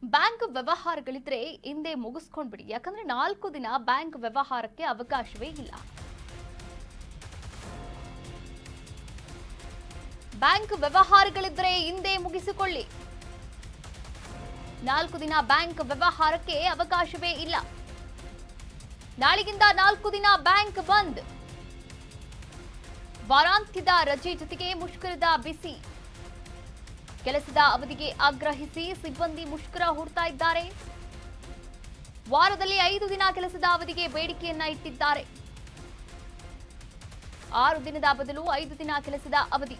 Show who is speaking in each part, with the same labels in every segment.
Speaker 1: Bank ವ್ಯವಹಾರಗಳಿದ್ರೆ ಹಿಂದೆ ಮುಗಿಸ್ಕೊಂಡ್ಬಿಡಿ. ಯಾಕಂದ್ರೆ 4 ದಿನ ಬ್ಯಾಂಕ್ ವ್ಯವಹಾರಕ್ಕೆ ಅವಕಾಶವೇ ಇಲ್ಲ. ಬ್ಯಾಂಕ್ ವ್ಯವಹಾರಗಳಿದ್ರೆ ಹಿಂದೆ ಮುಗಿಸಿಕೊಳ್ಳಿ. 4 ದಿನ ಬ್ಯಾಂಕ್ ವ್ಯವಹಾರಕ್ಕೆ ಅವಕಾಶವೇ ಇಲ್ಲ. ನಾಳೆಗಿಂದ 4 ದಿನ ಬ್ಯಾಂಕ್ ಬಂದ್. ವಾರಾಂತ್ಯದ ರಜೆ ಜೊತೆಗೆ ಮುಷ್ಕರದ ಬಿಸಿ. ಕೆಲಸದ ಅವಧಿಗೆ ಆಗ್ರಹಿಸಿ ಸಿಬ್ಬಂದಿ ಮುಷ್ಕರ ಹೂಡ್ತಾ ಇದ್ದಾರೆ. ವಾರದಲ್ಲಿ 5 ದಿನ ಕೆಲಸದ ಅವಧಿಗೆ ಬೇಡಿಕೆಯನ್ನ ಇಟ್ಟಿದ್ದಾರೆ. 6 ದಿನದ ಬದಲು 5 ದಿನ ಕೆಲಸದ ಅವಧಿ.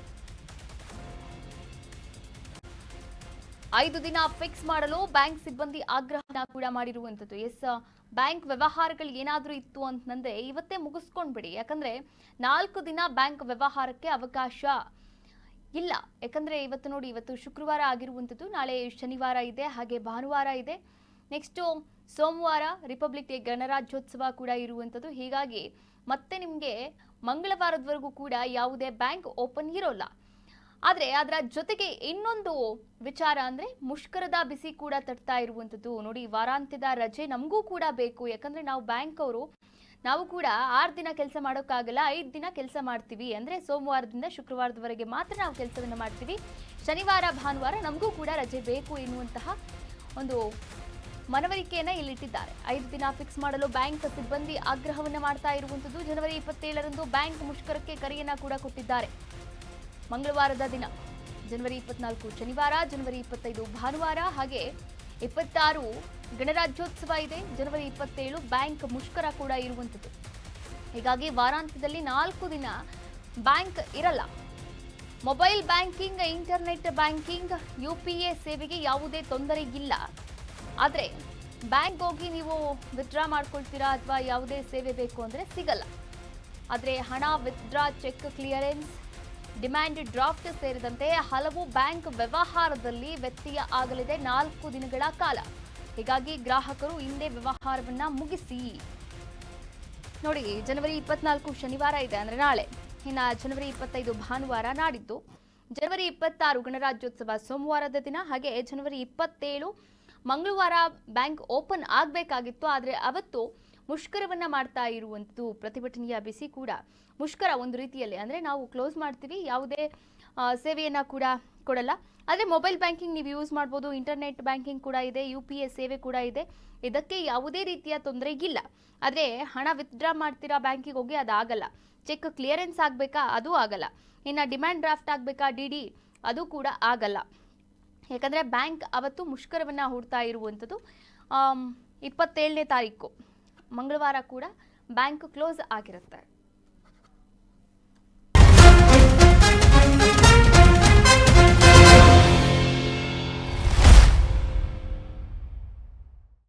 Speaker 1: 5 ದಿನ ಫಿಕ್ಸ್ ಮಾಡಲು ಬ್ಯಾಂಕ್ ಸಿಬ್ಬಂದಿ ಆಗ್ರಹನ ಕೂಡ ಮಾಡಿರುವಂತದ್ದು. ಬ್ಯಾಂಕ್ ವ್ಯವಹಾರಗಳು ಏನಾದ್ರೂ ಇತ್ತು ಅಂತಂದ್ರೆ ಇವತ್ತೇ ಮುಗಿಸ್ಕೊಂಡ್ಬಿಡಿ. ಯಾಕಂದ್ರೆ 4 ದಿನ ಬ್ಯಾಂಕ್ ವ್ಯವಹಾರಕ್ಕೆ ಅವಕಾಶ ಇಲ್ಲ. ಯಾಕಂದ್ರೆ ಇವತ್ತು ನೋಡಿ, ಇವತ್ತು ಶುಕ್ರವಾರ ಆಗಿರುವಂತದ್ದು, ನಾಳೆ ಶನಿವಾರ ಇದೆ, ಹಾಗೆ ಭಾನುವಾರ ಇದೆ, ನೆಕ್ಸ್ಟ್ ಸೋಮವಾರ ರಿಪಬ್ಲಿಕ್ ಡೇ ಗಣರಾಜ್ಯೋತ್ಸವ ಕೂಡ ಇರುವಂತದ್ದು. ಹೀಗಾಗಿ ಮತ್ತೆ ನಿಮಗೆ ಮಂಗಳವಾರದವರೆಗೂ ಕೂಡ ಯಾವುದೇ ಬ್ಯಾಂಕ್ ಓಪನ್ ಇರೋಲ್ಲ. ಆದ್ರೆ ಅದರ ಜೊತೆಗೆ ಇನ್ನೊಂದು ವಿಚಾರ ಅಂದ್ರೆ ಮುಷ್ಕರದ ಬಿಸಿ ಕೂಡ ತಟ್ತಾ ಇರುವಂತದ್ದು. ನೋಡಿ, ವಾರಾಂತ್ಯದ ರಜೆ ನಮಗೂ ಕೂಡ ಬೇಕು. ಯಾಕಂದ್ರೆ ನಾವು ಬ್ಯಾಂಕ್ ಅವರು, ನಾವು ಕೂಡ 6 ದಿನ ಕೆಲಸ ಮಾಡೋಕ್ಕಾಗಲ್ಲ, 5 ದಿನ ಕೆಲಸ ಮಾಡ್ತೀವಿ. ಅಂದ್ರೆ ಸೋಮವಾರದಿಂದ ಶುಕ್ರವಾರದವರೆಗೆ ಮಾತ್ರ ನಾವು ಕೆಲಸವನ್ನ ಮಾಡ್ತೀವಿ. ಶನಿವಾರ ಭಾನುವಾರ ನಮಗೂ ಕೂಡ ರಜೆ ಬೇಕು ಎನ್ನುವಂತಹ ಒಂದು ಮನವರಿಕೆಯನ್ನ ಇಲ್ಲಿಟ್ಟಿದ್ದಾರೆ. 5 ದಿನ ಫಿಕ್ಸ್ ಮಾಡಲು ಬ್ಯಾಂಕ್ ಸಿಬ್ಬಂದಿ ಆಗ್ರಹವನ್ನ ಮಾಡ್ತಾ ಇರುವಂತದ್ದು. ಜನವರಿ 27ರಂದು ಬ್ಯಾಂಕ್ ಮುಷ್ಕರಕ್ಕೆ ಕರೆಯನ್ನ ಕೂಡ ಕೊಟ್ಟಿದ್ದಾರೆ. ಮಂಗಳವಾರದ ದಿನ ಜನವರಿ 24 ಶನಿವಾರ, ಜನವರಿ 25 ಭಾನುವಾರ, ಹಾಗೆ 26 ಗಣರಾಜ್ಯೋತ್ಸವ ಇದೆ, ಜನವರಿ 27 ಬ್ಯಾಂಕ್ ಮುಷ್ಕರ ಕೂಡ ಇರುವಂಥದ್ದು. ಹೀಗಾಗಿ ವಾರಾಂತ್ಯದಲ್ಲಿ 4 ದಿನ ಬ್ಯಾಂಕ್ ಇರಲ್ಲ. Mobile banking, internet banking, UPA ಸೇವೆಗೆ ಯಾವುದೇ ತೊಂದರೆ ಇಲ್ಲ. ಆದರೆ ಬ್ಯಾಂಕ್ ಹೋಗಿ ನೀವು ವಿತ್ಡ್ರಾ ಮಾಡ್ಕೊಳ್ತೀರಾ ಅಥವಾ ಯಾವುದೇ ಸೇವೆ ಬೇಕು ಅಂದರೆ ಸಿಗಲ್ಲ. ಆದರೆ ಹಣ withdraw, cheque clearance, demand draft ಸೇರಿದಂತೆ ಹಲವು ಬ್ಯಾಂಕ್ ವ್ಯವಹಾರದಲ್ಲಿ ವ್ಯತ್ಯಯ ಆಗಲಿದೆ 4 ದಿನಗಳ ಕಾಲ. ಹೀಗಾಗಿ ಗ್ರಾಹಕರು ಹಿಂದೆ ವ್ಯವಹಾರವನ್ನ ಮುಗಿಸಿ. ನೋಡಿ, ಜನವರಿ 24 ಶನಿವಾರ ಇದೆ ಅಂದ್ರೆ ನಾಳೆ, ಇನ್ನು ಜನವರಿ 25 ಭಾನುವಾರ ನಾಡಿದ್ದು, ಜನವರಿ 26 ಗಣರಾಜ್ಯೋತ್ಸವ ಸೋಮವಾರದ ದಿನ, ಹಾಗೆ ಜನವರಿ 27 ಮಂಗಳವಾರ ಬ್ಯಾಂಕ್ ಓಪನ್ ಆಗಬೇಕಾಗಿತ್ತು. ಆದರೆ ಅವತ್ತು ಮುಷ್ಕರವನ್ನ ಮಾಡ್ತಾ ಇರುವಂಥದ್ದು. ಪ್ರತಿಭಟನೆಯ ಬಿಸಿ ಕೂಡ. ಮುಷ್ಕರ ಒಂದು ರೀತಿಯಲ್ಲಿ ಅಂದರೆ ನಾವು ಕ್ಲೋಸ್ ಮಾಡ್ತೀವಿ, ಯಾವುದೇ ಸೇವೆಯನ್ನು ಕೂಡ ಕೊಡಲ್ಲ. ಆದರೆ ಮೊಬೈಲ್ ಬ್ಯಾಂಕಿಂಗ್ ನೀವು ಯೂಸ್ ಮಾಡ್ಬೋದು, ಇಂಟರ್ನೆಟ್ ಬ್ಯಾಂಕಿಂಗ್ ಕೂಡ ಇದೆ, UPA ಸೇವೆ ಕೂಡ ಇದೆ. ಇದಕ್ಕೆ ಯಾವುದೇ ರೀತಿಯ ತೊಂದರೆ ಇಲ್ಲ. ಆದರೆ ಹಣ ವಿತ್ಡ್ರಾ ಮಾಡ್ತೀರಾ ಬ್ಯಾಂಕಿಗೆ ಹೋಗಿ, ಅದಾಗಲ್ಲ. ಚೆಕ್ ಕ್ಲಿಯರೆನ್ಸ್ ಆಗಬೇಕಾ, ಅದು ಆಗಲ್ಲ. ಇನ್ನು ಡಿಮ್ಯಾಂಡ್ ಡ್ರಾಫ್ಟ್ ಆಗಬೇಕಾ, DD, ಅದು ಕೂಡ ಆಗಲ್ಲ. ಯಾಕಂದರೆ ಬ್ಯಾಂಕ್ ಅವತ್ತು ಮುಷ್ಕರವನ್ನು ಹೂಡ್ತಾ ಇರುವಂಥದ್ದು. 27ನೇ ತಾರೀಕು ಮಂಗಳವಾರ ಕೂಡ ಬ್ಯಾಂಕ್ ಕ್ಲೋಸ್ ಆಗಿರುತ್ತೆ.